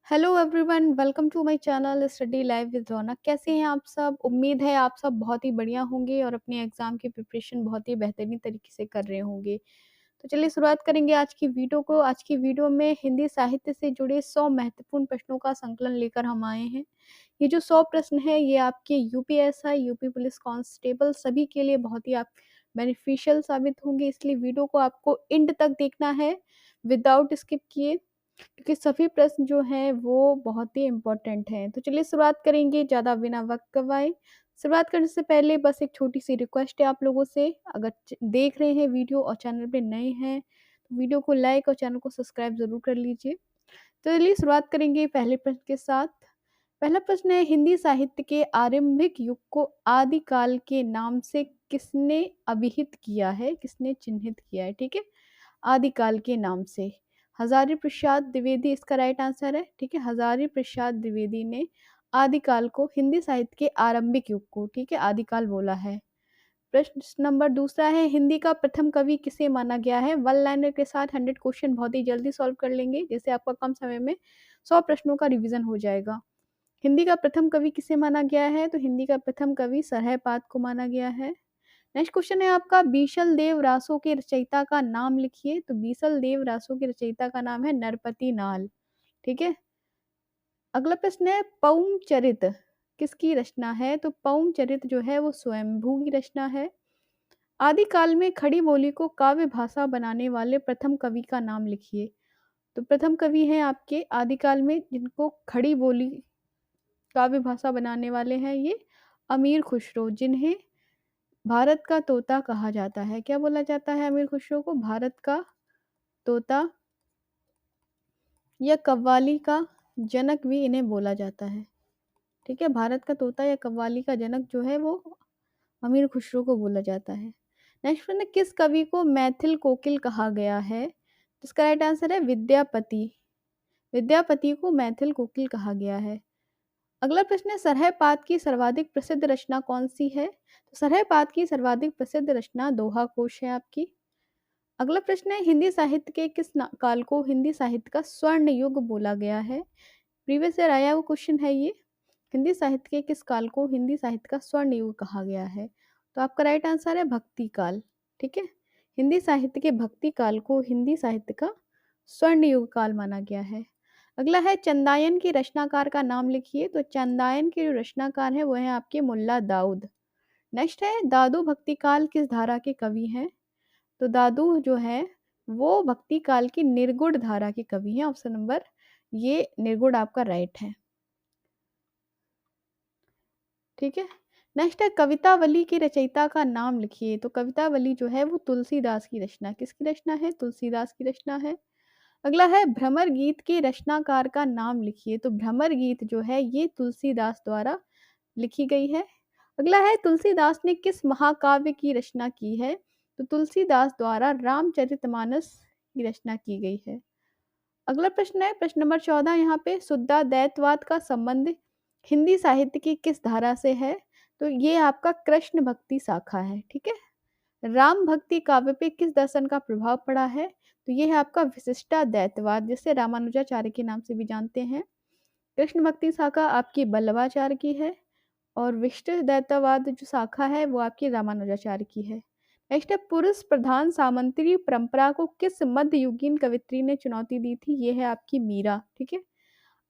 Hello everyone, welcome to my channel study live with Raunak. कैसे हैं आप सब? उम्मीद है आप सब बहुत ही बढ़िया होंगे और अपने एग्जाम की प्रिपरेशन बहुत ही बेहतरीन तरीके से कर रहे होंगे। तो चलिए शुरुआत करेंगे आज की वीडियो को। आज की वीडियो में हिंदी साहित्य से जुड़े 100 महत्वपूर्ण प्रश्नों का संकलन लेकर हम आए हैं। ये जो 100 प्रश्न है ये आपके यूपीएसआई, यूपी पुलिस कांस्टेबल सभी के लिए बहुत ही आप बेनिफिशियल साबित होंगे, इसलिए वीडियो को आपको एंड तक देखना है विदाउट स्किप किए, क्योंकि सभी प्रश्न जो हैं वो बहुत ही इम्पोर्टेंट हैं। तो चलिए शुरुआत करेंगे ज़्यादा बिना वक्त गवाए। शुरुआत करने से पहले बस एक छोटी-सी रिक्वेस्ट है आप लोगों से, अगर देख रहे हैं वीडियो और चैनल पे नए हैं, तो वीडियो को लाइक और चैनल को सब्सक्राइब ज़रूर कर लीजिए। तो चलिए शुरुआत करेंगे पहले प्रश्न के साथ। पहला प्रश्न है, हिंदी साहित्य के आरंभिक युग को आदिकाल के नाम से किसने अभिहित किया है, किसने चिन्हित किया है? ठीक है, आदिकाल के नाम से हजारी प्रसाद द्विवेदी इसका राइट आंसर है। ठीक है, हजारी प्रसाद द्विवेदी ने आदिकाल को, हिंदी साहित्य के आरंभिक युग को, ठीक है, आदिकाल बोला है। प्रश्न नंबर दूसरा है, हिंदी का प्रथम कवि किसे माना गया है? वन लाइनर के साथ 100 क्वेश्चन बहुत ही जल्दी सॉल्व कर लेंगे, जिससे आपका कम समय में 100 प्रश्नों का रिवीजन हो जाएगा। हिंदी का प्रथम कवि किसे माना गया है? तो हिंदी का प्रथम कवि सरहपाद को माना गया है। नेक्स्ट क्वेश्चन है आपका, बीसल देव रासों के रचयिता का नाम लिखिए। तो बीसल देव रासों के रचयिता का नाम है नरपति नाल। ठीक है, अगला प्रश्न है, पौम चरित किसकी रचना है? तो पौम चरित जो है वो स्वयंभू की रचना है। आदिकाल में खड़ी बोली को काव्य भाषा बनाने वाले प्रथम कवि का नाम लिखिए। तो प्रथम कवि हैं आपके आदिकाल में जिनको खड़ी बोली काव्य भाषा बनाने वाले हैं ये अमीर खुसरो, जिन्हें भारत का तोता कहा जाता है। क्या बोला जाता है अमीर खुसरो को? भारत का तोता या कव्वाली का जनक भी इन्हें बोला जाता है। ठीक है, भारत का तोता या कव्वाली का जनक जो है वो अमीर खुसरो को बोला जाता है। नेक्स्ट प्रश्न, किस कवि को मैथिल कोकिल कहा गया है? तो इसका राइट आंसर है विद्यापति। विद्यापति को मैथिल कोकिल कहा गया है। अगला प्रश्न है, सरहपाद की सर्वाधिक प्रसिद्ध रचना कौन सी है? तो सरहपाद की सर्वाधिक प्रसिद्ध रचना दोहा कोश है आपकी। अगला प्रश्न है, हिंदी साहित्य के किस काल को हिंदी साहित्य का स्वर्ण युग बोला गया है? प्रीवियस ईयर आया हुआ क्वेश्चन है ये। हिंदी साहित्य के किस काल को हिंदी साहित्य का स्वर्ण युग कहा गया है? तो आपका राइट आंसर है भक्ति काल। ठीक है, हिंदी साहित्य के भक्ति काल को हिंदी साहित्य का स्वर्ण युग काल माना गया है। अगला है, चंदायन की रचनाकार का नाम लिखिए। तो चंदायन के जो रचनाकार है वो है आपके मुल्ला दाऊद। नेक्स्ट है, दादू भक्ति काल किस धारा के कवि हैं? तो दादू जो है वो भक्ति काल की निर्गुण धारा के कवि हैं। ऑप्शन नंबर ये निर्गुण आपका राइट है। ठीक है, नेक्स्ट है, कवितावली की रचयिता का नाम लिखिए। तो कवितावली जो है वो तुलसीदास की रचना, किसकी रचना है? तुलसीदास की रचना है। अगला है, भ्रमर गीत के रचनाकार का नाम लिखिए। तो भ्रमर गीत जो है ये तुलसीदास द्वारा लिखी गई है। अगला है, तुलसीदास ने किस महाकाव्य की रचना की है? तो तुलसीदास द्वारा रामचरितमानस की रचना की गई है। अगला प्रश्न है, प्रश्न नंबर 14 यहाँ पे, शुद्धाद्वैतवाद का संबंध हिंदी साहित्य की किस धारा से है? तो ये आपका कृष्ण भक्ति शाखा है। ठीक है, राम भक्ति काव्य पे किस दर्शन का प्रभाव पड़ा है? तो ये है आपका विशिष्टाद्वैतवाद, जिसे रामानुजाचार्य के नाम से भी जानते हैं। कृष्ण भक्ति शाखा आपकी बल्लभाचार्य की है और विशिष्टाद्वैतवाद जो शाखा है वो आपकी रामानुजाचार्य की है। नेक्स्ट है, पुरुष प्रधान सामंती परंपरा को किस मध्ययुगीन कवित्री ने चुनौती दी थी? ये है आपकी मीरा। ठीक है,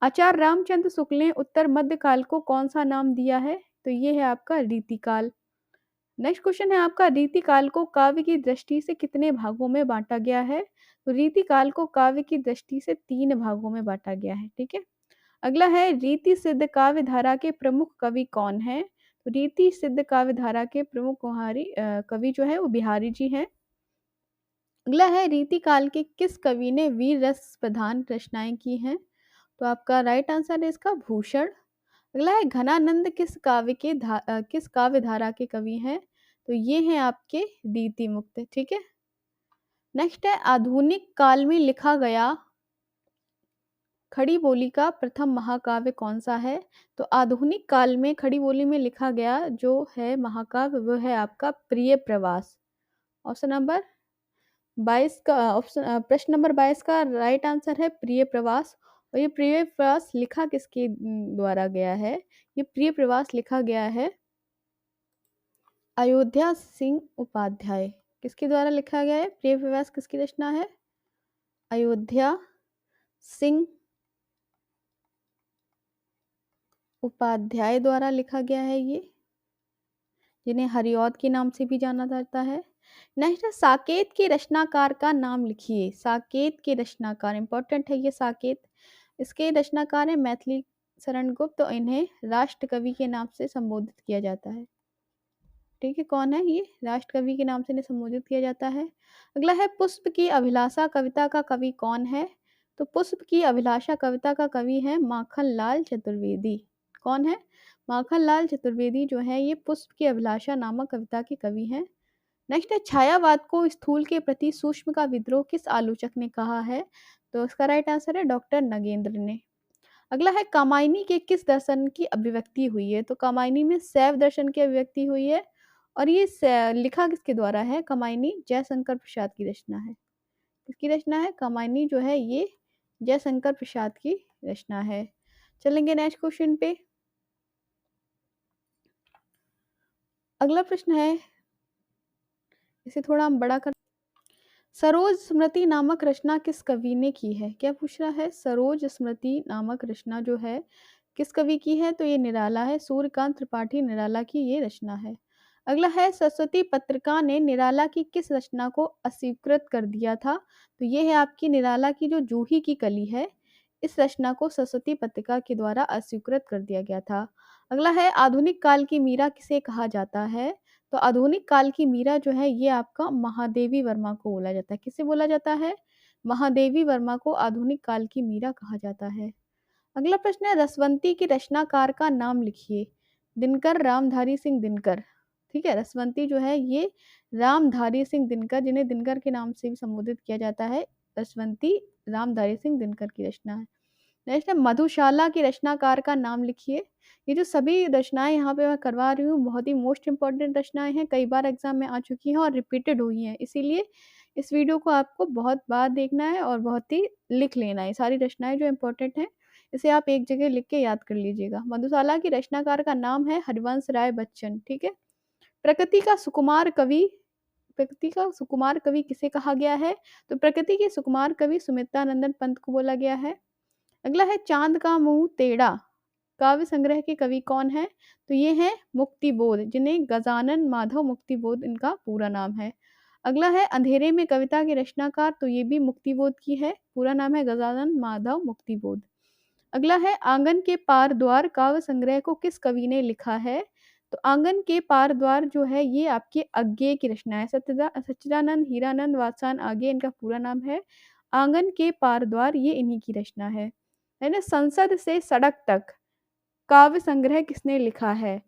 आचार्य रामचंद्र शुक्ल ने उत्तर मध्य काल को कौन सा नाम दिया है? तो ये है आपका रीतिकाल। नेक्स्ट क्वेश्चन है आपका, रीतिकाल को काव्य की दृष्टि से कितने भागों में बांटा गया है? तो रीतिकाल को काव्य की दृष्टि से 3 भागों में बांटा गया है। ठीक है, अगला है, रीति सिद्ध काव्य धारा के प्रमुख कवि कौन है? तो रीति सिद्ध काव्य धारा के प्रमुख कवि जो है वो बिहारी जी हैं। अगला है, रीति काल के किस कवि ने वीर रस प्रधान रचनाएं की हैं? तो आपका राइट आंसर है इसका भूषण। अगला है, घनानंद किस काव्य धारा के कवि हैं? तो ये हैं आपके रीति मुक्त। ठीक है, नेक्स्ट है, आधुनिक काल में लिखा गया खड़ी बोली का प्रथम महाकाव्य कौन सा है? तो आधुनिक काल में खड़ी बोली में लिखा गया जो है महाकाव्य वो है आपका प्रिय प्रवास। ऑप्शन नंबर 22 का प्रश्न नंबर 22 का राइट आंसर है प्रिय प्रवास। और ये प्रिय प्रवास लिखा किसके द्वारा गया है? ये प्रिय प्रवास लिखा गया है अयोध्या सिंह उपाध्याय। किसके द्वारा लिखा गया है? प्रिय प्रवास किसकी रचना है? अयोध्या सिंह उपाध्याय द्वारा लिखा गया है ये, जिन्हें हरिऔध के नाम से भी जाना जाता है। नेक्स्ट है साकेत के रचनाकार का नाम लिखिए। साकेत के रचनाकार, इंपॉर्टेंट है ये साकेत। इसके रचनाकार है मैथिली शरण गुप्त, तो इन्हें राष्ट्र कवि के नाम से संबोधित किया जाता है। ठीक है, कौन है ये? राष्ट्र कवि के नाम से इन्हें संबोधित किया जाता है। अगला है पुष्प की अभिलाषा कविता का कवि कौन है? तो पुष्प की अभिलाषा कविता का कवि है माखन लाल चतुर्वेदी। कौन है? माखन लाल चतुर्वेदी जो है ये पुष्प की अभिलाषा नामक कविता के कवि हैं। नेक्स्ट है छायावाद को स्थूल के प्रति सूक्ष्म का विद्रोह किस आलोचक ने कहा है? तो इसका राइट आंसर है डॉक्टर नगेंद्र ने। अगला है कामायनी के किस दर्शन की अभिव्यक्ति हुई है? तो कामायनी में शैव दर्शन की अभिव्यक्ति हुई है, और ये लिखा किसके द्वारा है? कामायनी जयशंकर प्रसाद की रचना है। किसकी रचना है? कामायनी जो है ये जयशंकर प्रसाद की रचना है। चलेंगे नेक्स्ट क्वेश्चन पे। अगला प्रश्न है, इसे थोड़ा हम बड़ा कर, सरोज स्मृति नामक रचना किस कवि ने की है? क्या पूछ रहा है? सरोज स्मृति नामक रचना जो है किस कवि की है? तो ये निराला है, सूर्यकांत त्रिपाठी निराला की ये रचना है। अगला है सरस्वती पत्रिका ने निराला की किस रचना को अस्वीकृत कर दिया था? तो ये है आपकी निराला की जो जूही की कली है, इस रचना को सरस्वती पत्रिका के द्वारा अस्वीकृत कर दिया गया था। अगला है आधुनिक काल की मीरा किसे कहा जाता है? तो आधुनिक काल की मीरा जो है ये आपका महादेवी वर्मा को बोला जाता है। किसे बोला जाता है? महादेवी वर्मा को आधुनिक काल की मीरा कहा जाता है। अगला प्रश्न है रसवंती के रचनाकार का नाम लिखिए। दिनकर रामधारी सिंह दिनकर। ठीक है, रसवंती जो है ये रामधारी सिंह दिनकर, जिन्हें दिनकर के नाम से भी संबोधित किया जाता है, रसवंती रामधारी सिंह दिनकर की रचना है। नेक्स्ट है मधुशाला की रचनाकार का नाम लिखिए। ये जो सभी रचनाएं यहाँ पे मैं करवा रही हूँ बहुत ही मोस्ट इंपॉर्टेंट रचनाएं हैं, कई बार एग्जाम में आ चुकी हैं और रिपीटेड हुई हैं, इसीलिए इस वीडियो को आपको बहुत बार देखना है और बहुत ही लिख लेना है। सारी रचनाएं जो इंपॉर्टेंट हैं इसे आप एक जगह लिख के याद कर लीजिएगा। मधुशाला की रचनाकार का नाम है हरिवंश राय बच्चन। ठीक है। प्रकृति का सुकुमार कवि, प्रकृति का सुकुमार कवि किसे कहा गया है? तो प्रकृति के सुकुमार कवि सुमित्रानंदन पंत को बोला गया है। अगला है चांद का मुंह टेढ़ा काव्य संग्रह के कवि कौन है? तो ये है मुक्तिबोध, जिन्हें गजानन माधव मुक्तिबोध इनका पूरा नाम है। अगला है अंधेरे में कविता के रचनाकार, तो ये भी मुक्तिबोध की है, पूरा नाम है गजानन माधव मुक्तिबोध। अगला है आंगन के पार द्वार काव्य संग्रह को किस कवि ने लिखा है? तो आंगन के पार द्वार जो है ये आपके अज्ञेय की रचना है। सच्चिदानंद हीरानंद वात्स्यायन आगे इनका पूरा नाम है। आंगन के पार द्वार ये इन्हीं की रचना है ना। संसद से सड़क तक काव्य संग्रह किसने लिखा है?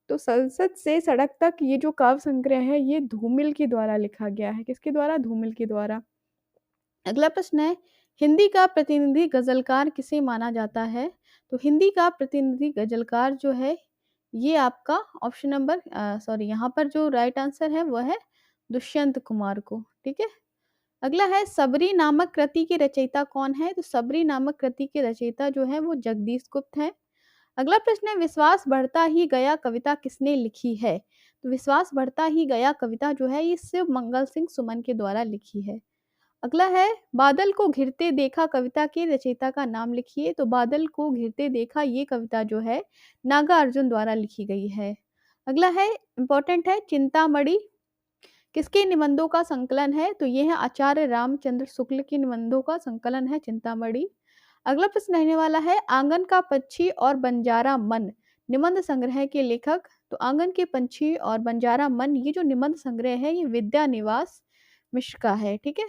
तो संसद से सड़क तक ये जो काव्य संग्रह है ये धूमिल के द्वारा लिखा गया है। किसके द्वारा? धूमिल के द्वारा। अगला प्रश्न है हिंदी का प्रतिनिधि गजलकार किसे माना जाता है? तो हिंदी का प्रतिनिधि गजलकार जो है ये आपका ऑप्शन नंबर यहाँ पर जो राइट आंसर है वह है दुष्यंत कुमार को। ठीक है। अगला है सबरी नामक कृति के रचयिता कौन है? तो सबरी नामक कृति के रचयिता जो है वो जगदीश गुप्त है। अगला प्रश्न है विश्वास बढ़ता ही गया कविता किसने लिखी है? तो विश्वास बढ़ता ही गया कविता जो है ये शिव मंगल सिंह सुमन के द्वारा लिखी है। अगला है बादल को घिरते देखा कविता के रचयिता का नाम लिखिए। तो बादल को घिरते देखा ये कविता जो है नागार्जुन द्वारा लिखी गई है। अगला है इंपॉर्टेंट है चिंतामणि किसके निबंधों का संकलन है? तो ये है आचार्य रामचंद्र शुक्ल के निबंधों का संकलन है चिंतामणि। अगला प्रश्न रहने वाला है आंगन का पक्षी और बंजारा मन निबंध संग्रह के लेखक। तो आंगन के पंछी और बंजारा मन ये जो निबंध संग्रह है ये विद्या निवास मिश्र का है। ठीक है।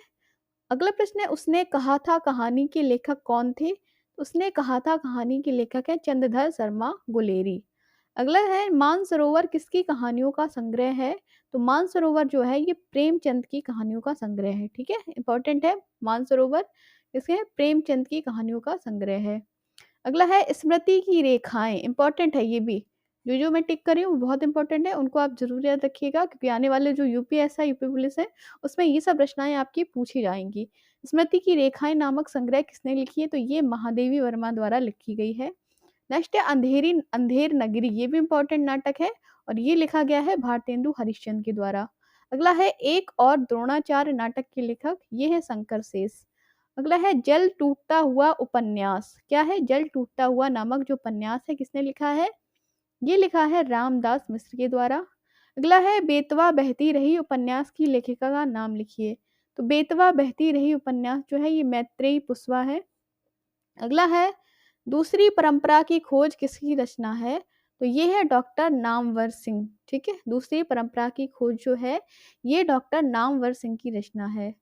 अगला प्रश्न है उसने कहा था कहानी के लेखक कौन थे? उसने कहा था कहानी के लेखक है चंद्रधर शर्मा गुलेरी। अगला है मानसरोवर किसकी कहानियों का संग्रह है? तो मानसरोवर जो है ये प्रेमचंद की कहानियों का संग्रह है। ठीक है, इंपॉर्टेंट है मानसरोवर इसके प्रेमचंद की कहानियों का संग्रह है। अगला है स्मृति की रेखाएं, इंपॉर्टेंट है ये भी, जो मैं टिक कर रही हूँ वो बहुत इंपॉर्टेंट है, उनको आप जरूर याद रखिएगा क्योंकि आने वाले जो यूपीएससी यूपी पुलिस है उसमें ये सब रचनाएं आपकी पूछी जाएंगी। स्मृति की रेखाएं नामक संग्रह किसने लिखी है? तो ये महादेवी वर्मा द्वारा लिखी गई है। नेक्स्ट है अंधेर नगरी, ये भी इंपॉर्टेंट नाटक है और ये लिखा गया है भारतेंदु हरिश्चंद्र के द्वारा। अगला है एक और द्रोणाचार्य नाटक के लेखक, ये है शंकर शेष। अगला है जल टूटता हुआ उपन्यास, क्या है? जल टूटता हुआ नामक जो उपन्यास है किसने लिखा है? ये लिखा है रामदास मिश्र के द्वारा। अगला है बेतवा बहती रही उपन्यास की लेखिका का नाम लिखिए। तो बेतवा बहती रही उपन्यास जो है ये मैत्रेयी पुष्पा है। अगला है दूसरी परंपरा की खोज किसकी रचना है? तो ये है डॉक्टर नामवर सिंह। ठीक है, दूसरी परंपरा की खोज जो है ये डॉक्टर नामवर सिंह की रचना है।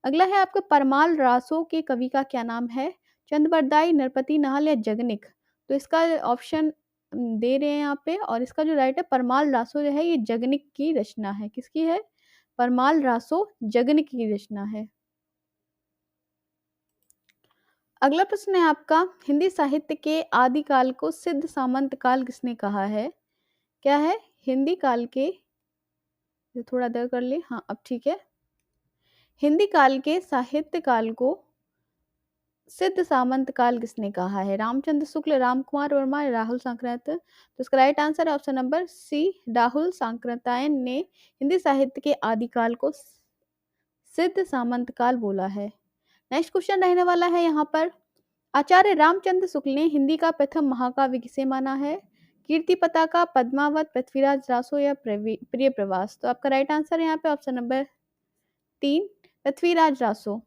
अगला है आपका परमाल रासो के कवि का क्या नाम है? चंद्रबरदाई, नरपति नाहल या जगनिक? तो इसका ऑप्शन दे रहे हैं यहाँ पे और इसका जो राइट है परमाल रासो जो है ये जगनिक की रचना है। किसकी है? परमाल रासो जगनिक की रचना है। अगला प्रश्न है आपका, हिंदी साहित्य के आदिकाल को सिद्ध सामंत काल किसने कहा है? क्या है? हिंदी काल के, थोड़ा देर कर ले, हाँ अब ठीक है। हिंदी काल के साहित्य काल को सिद्ध सामंत काल किसने कहा है? रामचंद्र शुक्ल, राम कुमार वर्मा, राहुल सांकृत? तो इसका राइट आंसर है option number C, Rahul Sankrityayan ने हिंदी साहित्य के आदिकाल को सिद्ध सामंत काल बोला है। नेक्स्ट क्वेश्चन रहने वाला है यहाँ पर, आचार्य रामचंद्र शुक्ल ने हिंदी का प्रथम महाकाव्य किसे माना है? कीर्ति पताका, पद्मावत, पृथ्वीराज रासो या प्रिय प्रवास? तो आपका राइट आंसर है यहाँ पे ऑप्शन नंबर 3, पृथ्वीराज रासो।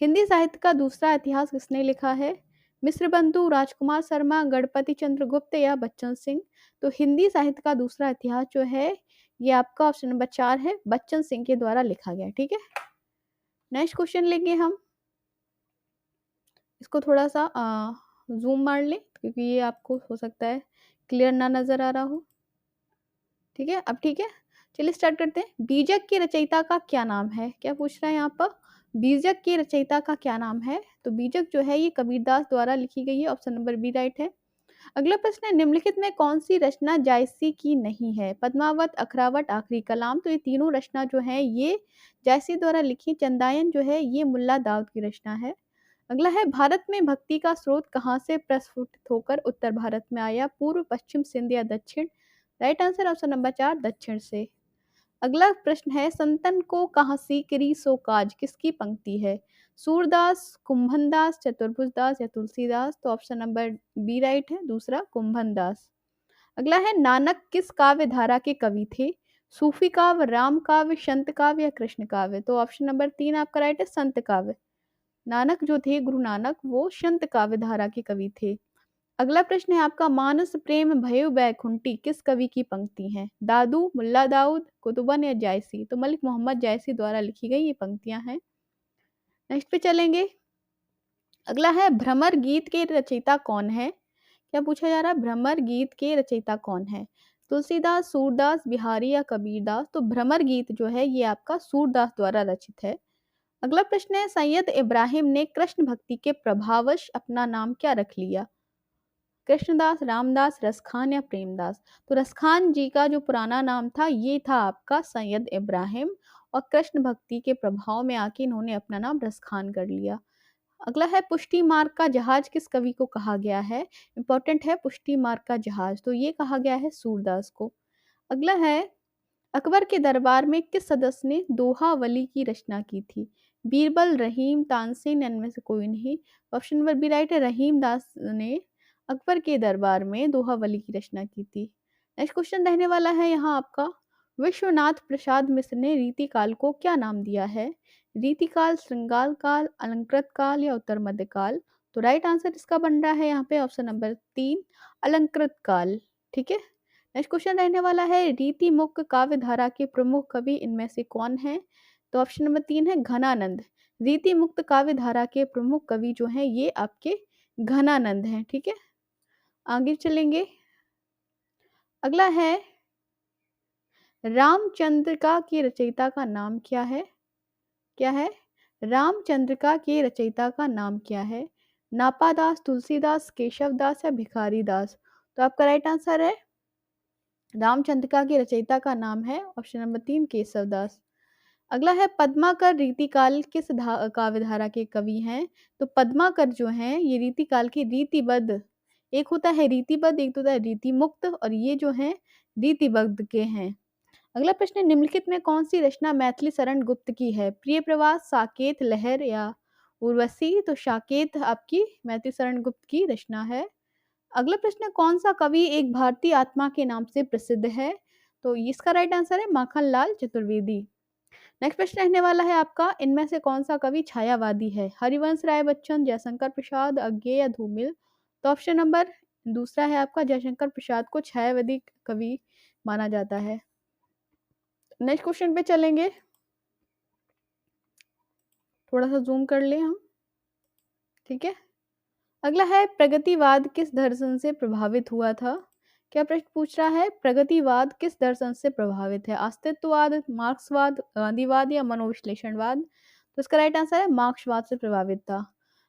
हिंदी साहित्य का दूसरा इतिहास किसने लिखा है? मिश्र बंधु, राजकुमार शर्मा, गणपति चंद्र गुप्त या बच्चन सिंह? तो हिंदी साहित्य का दूसरा इतिहास जो है ये आपका ऑप्शन नंबर 4 है, बच्चन सिंह के द्वारा लिखा गया। ठीक है, नेक्स्ट क्वेश्चन लेंगे हम, इसको थोड़ा सा जूम मार लें क्योंकि ये आपको हो सकता है क्लियर ना नजर आ रहा हो। ठीक है, अब ठीक है, चलिए स्टार्ट करते हैं। बीजक की रचयिता का क्या नाम है? क्या पूछ रहा है यहाँ पर? बीजक की रचयिता का क्या नाम है? तो बीजक जो है ये कबीरदास द्वारा लिखी गई है, ऑप्शन नंबर बी राइट है। अगला प्रश्न है, निम्नलिखित में कौन सी रचना जायसी की नहीं है? पद्मावत, अखरावट, आखिरी कलाम? तो ये तीनों रचना जो है ये जायसी द्वारा लिखी। चंदायन जो है ये मुल्ला दाऊद की रचना है। अगला है, भारत में भक्ति का स्रोत कहाँ से प्रस्फुटित होकर उत्तर भारत में आया? पूर्व, पश्चिम, सिंध या दक्षिण? राइट आंसर ऑप्शन नंबर 4, दक्षिण से। अगला प्रश्न है, संतन को कहाँ सी करी सो काज किसकी पंक्ति है? सूरदास, कुंभनदास, चतुर्भुजदास या तुलसीदास? तो ऑप्शन नंबर बी राइट है, दूसरा कुंभनदास। अगला है, नानक किस काव्य धारा के कवि थे? सूफी काव्य, राम काव्य, संत काव्य या कृष्ण काव्य? तो ऑप्शन नंबर 3 आपका राइट है, संत काव्य। नानक जो थे, गुरु नानक, वो संत काव्य धारा के कवि थे। अगला प्रश्न है आपका, मानस प्रेम भयो बैकुंठी किस कवि की पंक्ति है? दादू, मुल्ला दाऊद, कुतुबन या जायसी? तो मलिक मोहम्मद जायसी द्वारा लिखी गई ये पंक्तियां हैं। नेक्स्ट पे चलेंगे। अगला है, भ्रमर गीत के रचयिता कौन है? क्या पूछा जा रहा है? भ्रमर गीत के रचयिता कौन है? तुलसीदास, सूरदास, बिहारी या कबीरदास? तो भ्रमर गीत जो है ये आपका सूरदास द्वारा रचित है। अगला प्रश्न है, सैयद इब्राहिम ने कृष्ण भक्ति के प्रभावश अपना नाम क्या रख लिया? कृष्णदास, रामदास, रसखान या प्रेमदास? तो रसखान जी का जो पुराना नाम था ये था आपका सैयद इब्राहिम और कृष्ण भक्ति के प्रभाव में आके इन्होंने अपना नाम रसखान कर लिया। अगला है, पुष्टि मार्ग का जहाज किस कवि को कहा गया है? इंपॉर्टेंट है पुष्टि मार्ग का जहाज, तो ये कहा गया है सूरदास को। अगला है, अकबर के दरबार में किस सदस्य ने दोहावली की रचना की थी? बीरबल, रहीम, तानसेन, इनमें से कोई नहीं? ऑप्शन नंबर बी राइट है, रहीम दास ने अकबर के दरबार में दोहावली की रचना की थी। नेक्स्ट क्वेश्चन रहने वाला है यहाँ आपका, विश्वनाथ प्रसाद मिश्र ने रीतिकाल को क्या नाम दिया है? रीतिकाल, श्रृंगार काल, अलंकृत काल या उत्तर मध्य काल? तो राइट आंसर इसका बन रहा है यहाँ पे ऑप्शन नंबर 3, अलंकृत काल। ठीक है, नेक्स्ट क्वेश्चन रहने वाला है, रीति मुक्त काव्य धारा के प्रमुख कवि इनमें से कौन है? तो ऑप्शन नंबर 3 है घनानंद। रीति मुक्त काव्य धारा के प्रमुख कवि जो हैं ये आपके घनानंद हैं। ठीक है, आगे चलेंगे। अगला है, रामचंद्रिका की रचयिता का नाम क्या है? क्या है? रामचंद्रिका के रचयिता का नाम क्या है? नापादास, तुलसीदास, केशवदास या भिखारी दास? तो आपका राइट आंसर है, रामचंद्रिका की रचयिता का नाम है ऑप्शन नंबर 3, केशवदास। अगला है पद्माकर रीतिकाल किस काव्यधारा के कवि हैं? तो पद्माकर जो हैं ये रीतिकाल के रीतिबद्ध, एक होता है रीतिबद्ध, एक होता है रीतिमुक्त, और ये जो हैं रीतिबद्ध के हैं। अगला प्रश्न है, निम्नलिखित में कौन सी रचना मैथिली शरण गुप्त की है? प्रिय प्रवास, साकेत, लहर या उर्वशी? तो साकेत आपकी मैथिली शरण गुप्त की रचना है। अगला प्रश्न है, कौन सा कवि एक भारतीय आत्मा के नाम से प्रसिद्ध है? तो इसका राइट आंसर है माखनलाल चतुर्वेदी। नेक्स्ट प्रश्न रहने वाला है आपका, इनमें से कौन सा कवि छायावादी है? हरिवंश राय बच्चन, जयशंकर प्रसाद, अज्ञे या धूमिल? तो ऑप्शन नंबर दूसरा है आपका, जयशंकर प्रसाद को छायावादी कवि माना जाता है। नेक्स्ट क्वेश्चन पे चलेंगे, थोड़ा सा जूम कर ले हम, ठीक है। अगला है, प्रगतिवाद किस दर्शन से प्रभावित हुआ था? क्या प्रश्न पूछ रहा है, प्रगतिवाद किस दर्शन से प्रभावित है? अस्तित्ववाद, मार्क्सवाद, गांधीवाद या मनोविश्लेषणवाद? तो इसका राइट आंसर है मार्क्सवाद से प्रभावित था।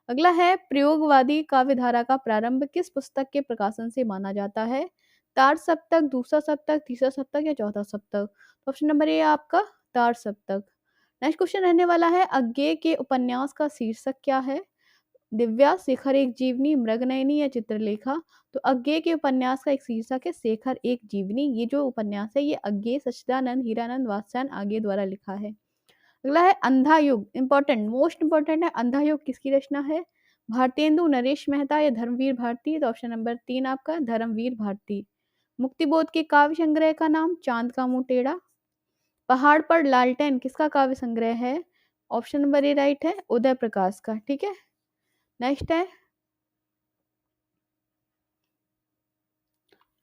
अगला है, प्रयोगवादी काव्यधारा का प्रारंभ किस पुस्तक के प्रकाशन से माना जाता है? तार सप्तक, दूसरा सप्तक, तीसरा सप्तक या चौथा सप्तक? ऑप्शन नंबर ए आपका तार सप्तक। नेक्स्ट क्वेश्चन रहने वाला है, अज्ञे के उपन्यास का शीर्षक क्या है? दिव्या, शेखर एक जीवनी, मृगनयनी या चित्रलेखा? तो अज्ञे के उपन्यास का एक शीर्षक है शेखर एक जीवनी। ये जो उपन्यास है ये अज्ञे, सच्चिदानंद, हीरानंद वात्स्यायन आगे द्वारा लिखा है। अगला है अंधा युग, इंपॉर्टेंट, मोस्ट इंपॉर्टेंट है, अंधा युग किसकी रचना है? भारतेंदु, नरेश मेहता या धर्मवीर भारती? तो ऑप्शन नंबर 3 आपका धर्मवीर भारती। मुक्तिबोध के काव्य संग्रह का नाम? चांद का मुंह टेढ़ा। पहाड़ पर लालटेन किसका काव्य संग्रह है? ऑप्शन नंबर ए राइट है उदय प्रकाश का, ठीक है। नेक्स्ट है,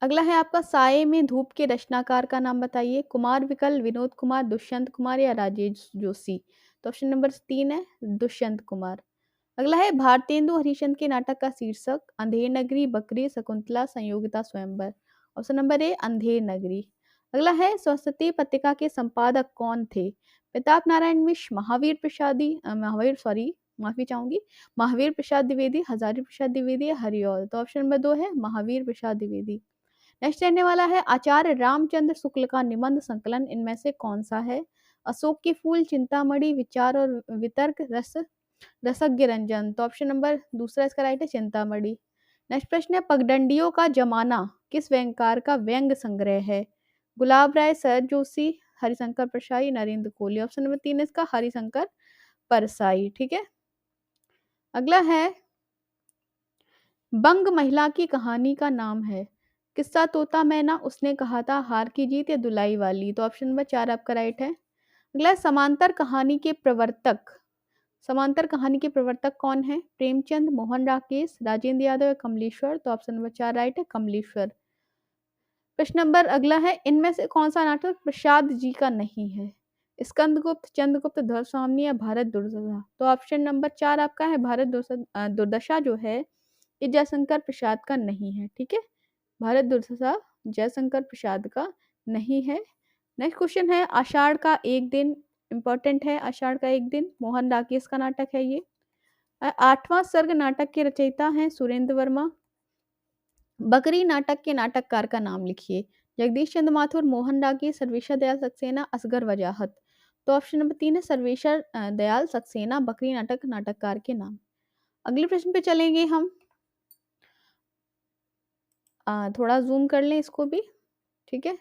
अगला है आपका, साये में धूप के रचनाकार का नाम बताइए? कुमार विकल, विनोद कुमार, दुष्यंत कुमार या राजेश जोशी? तो ऑप्शन नंबर 3 है दुष्यंत कुमार। अगला है, भारतेंदु हरिश्चंद्र के नाटक का शीर्षक? अंधेर नगरी, बकरी, शकुंतला, संयोगिता, स्वयंवर? Option number A Andher Nagari. अगला है, सरस्वती पत्रिका के संपादक कौन थे? प्रताप नारायण मिश्र, महावीर प्रसाद द्विवेदी, हजारी प्रसाद द्विवेदी या हरिऔध? तो ऑप्शन नंबर 2 है महावीर प्रसाद द्विवेदी। नेक्स्ट रहने वाला है, आचार्य रामचंद्र शुक्ल का निबंध संकलन इनमें से कौन सा है? अशोक के फूल, चिंतामणि, विचार और वितर्क, रसज्ञ रंजन? तो ऑप्शन नंबर दूसरा इसका राइट है चिंतामणि। नेक्स्ट प्रश्न है, पगडंडियों का जमाना किस व्यंगकार का व्यंग संग्रह है? गुलाब राय, शरद जोशी, हरिशंकर परसाई, नरेंद्र कोहली? ऑप्शन नंबर 3 इसका हरिशंकर परसाई, ठीक है। अगला है, बंग महिला की कहानी का नाम है? किस्सा तोता मैना, उसने कहा था, हार की जीत या दुलाई वाली? तो ऑप्शन नंबर 4 आपका राइट है। अगला, समांतर कहानी के प्रवर्तक कौन है? प्रेमचंद, मोहन राकेश, राजेंद्र यादव या कमलेश्वर? तो ऑप्शन नंबर 4 राइट है कमलेश्वर। प्रश्न नंबर अगला है, इनमें से कौन सा नाटक प्रसाद जी का नहीं है? स्कंदगुप्त, चंद्रगुप्त, ध्वजस्वामिनी या भारत दुर्दशा? तो ऑप्शन नंबर 4 आपका है भारत दुर्दशा जो है ये जयशंकर प्रसाद का नहीं है, ठीक है। भारत दुर्दशा जयशंकर प्रसाद का नहीं है। नेक्स्ट क्वेश्चन है, आषाढ़ का एक दिन, इंपॉर्टेंट है, आषाढ़ का एक दिन मोहन राकेश का नाटक है ये। 8वां सर्ग नाटक के रचयिता हैं सुरेंद्र वर्मा। बकरी नाटक के नाटककार का नाम लिखिए? जगदीश चंद्र माथुर, मोहन राकेश, सर्वेश्वर दयाल सक्सेना, असगर वजाहत? तो ऑप्शन नंबर 3 है सर्वेश्वर दयाल सक्सेना, बकरी नाटक नाटककार के नाम। अगले प्रश्न पे चलेंगे हम, थोड़ा जूम कर लें इसको भी, ठीक है।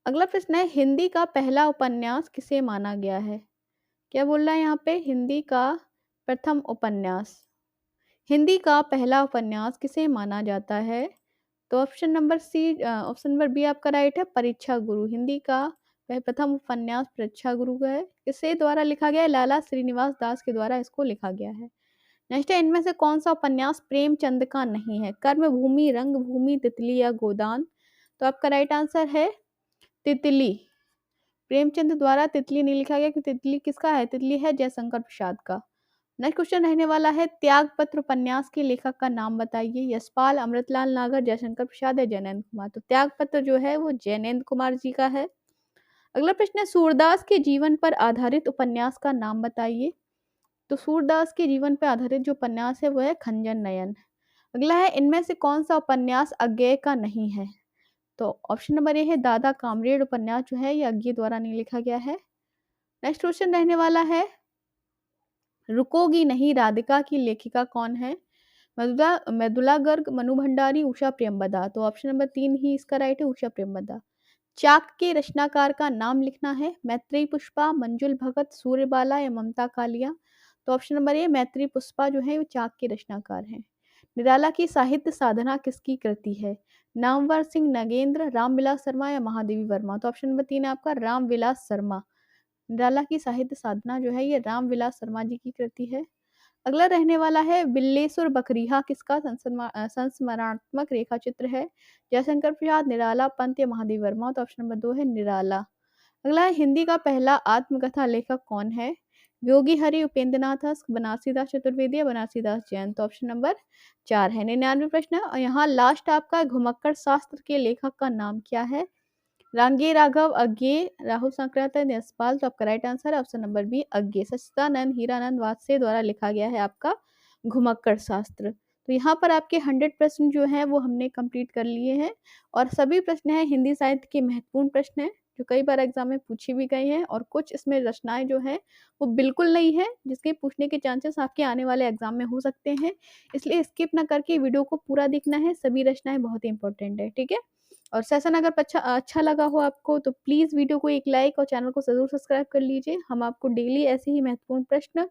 अगला प्रश्न है, हिंदी का पहला उपन्यास किसे माना गया है? क्या बोल रहा है यहाँ पे, हिंदी का प्रथम उपन्यास, हिंदी का पहला उपन्यास किसे माना जाता है? तो option number option number B आपका राइट है परीक्षा गुरु। हिंदी का वह प्रथम उपन्यास परीक्षा गुरु का है। किसके द्वारा लिखा गया है? लाला श्रीनिवास दास के द्वारा इसको लिखा गया है। नेक्स्ट है, इनमें से कौन सा उपन्यास प्रेमचंद का नहीं है? कर्मभूमि, रंगभूमि, तितली या गोदान? तो आपका राइट आंसर है तितली। प्रेमचंद द्वारा तितली नहीं लिखा गया, क्योंकि तितली किसका है? तितली है जयशंकर प्रसाद का। नेक्स्ट क्वेश्चन रहने वाला है, त्यागपत्र उपन्यास के लेखक का नाम बताइए? यशपाल, अमृतलाल नागर, जयशंकर प्रसाद या जैनेन्द्र कुमार? तो त्यागपत्र जो है वो जैनेन्द्र कुमार जी का है। अगला प्रश्न है, सूरदास के जीवन पर आधारित उपन्यास का नाम बताइए? तो सूरदास के जीवन पर आधारित जो उपन्यास है वो है खंजन नयन। अगला है, इनमें से कौन सा उपन्यास अज्ञेय का नहीं है? तो ऑप्शन नंबर ए है दादा कामरेड उपन्यास जो है ये अज्ञेय द्वारा नहीं लिखा गया है। नेक्स्ट क्वेश्चन रहने वाला है, रुकोगी नहीं राधिका की लेखिका कौन है? मृदुला मृदुला गर्ग, मनु भंडारी, उषा प्रियंवदा। तो ऑप्शन नंबर 3 ही इसका राइट है, उषा प्रियंवदा। चाक के रचनाकार का नाम लिखना है, मैत्रेयी पुष्पा, मंजुल भगत, सूर्यबाला या ममता कालिया। तो option number A Maitreyi Pushpa जो है वो चाक के रचनाकार हैं। निराला की साहित्य साधना किसकी कृति है? नामवर सिंह नगेंद्र, रामविलास शर्मा या महादेवी वर्मा। तो ऑप्शन नंबर 3 है आपका रामविलास शर्मा। निराला की साहित्य साधना जो है ये रामविलास शर्मा जी की कृति है। अगला रहने वाला है, बिल्लेश्वर बकरीहा किसका संस्मरणात्मक रेखा चित्र है? जयशंकर प्रसाद, निराला, पंत या महादेव वर्मा। तो ऑप्शन नंबर 2 है निराला। अगला है, हिंदी का पहला आत्मकथा लेखक कौन है? योगी हरि, उपेंद्रनाथ हंस, बनारसीदास चतुर्वेदी या बनारसीदास जैन। तो ऑप्शन नंबर 4 है। 99 प्रश्न है और यहाँ लास्ट आपका घुमक्कड़ शास्त्र के लेखक का नाम क्या है? रांगे राघव, अज्ञे, राहुल सांकृत्यायन, यशपाल। तो आपका राइट आंसर है ऑप्शन नंबर बी, अज्ञे। सच्चिदानंद हीरानंद वात्से द्वारा लिखा गया है आपका घुमक्कड़ शास्त्र। तो यहाँ पर आपके 100 प्रश्न जो हैं वो हमने कंप्लीट कर लिए हैं और सभी प्रश्न हैं हिंदी साहित्य के महत्वपूर्ण प्रश्न हैं जो कई बार एग्जाम में पूछी भी गई हैं और कुछ इसमें रचनाएं जो हैं वो बिल्कुल नहीं है जिसके पूछने के चांसेस आपके आने वाले एग्जाम में हो सकते हैं। इसलिए स्किप ना करके वीडियो को पूरा देखना है, सभी रचनाएं बहुत ही इंपॉर्टेंट है, ठीक है। और सेशन अगर अच्छा लगा हो आपको तो प्लीज़ वीडियो को एक लाइक और चैनल को ज़रूर सब्सक्राइब कर लीजिए। हम आपको डेली ऐसे ही महत्वपूर्ण प्रश्न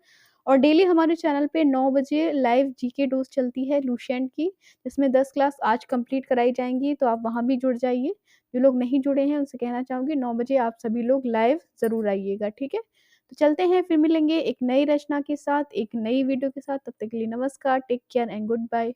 और डेली हमारे चैनल पे 9 बजे लाइव जीके डोज चलती है लुसेंट की, जिसमें 10 क्लास आज कंप्लीट कराई जाएंगी, तो आप वहाँ भी जुड़ जाइए। जो लोग नहीं जुड़े हैं उनसे कहना चाहूँगी 9 बजे आप सभी लोग लाइव ज़रूर आइएगा, ठीक है। तो चलते हैं, फिर मिलेंगे एक नई रचना के साथ, एक नई वीडियो के साथ। तब तक के लिए नमस्कार, take care and good bye.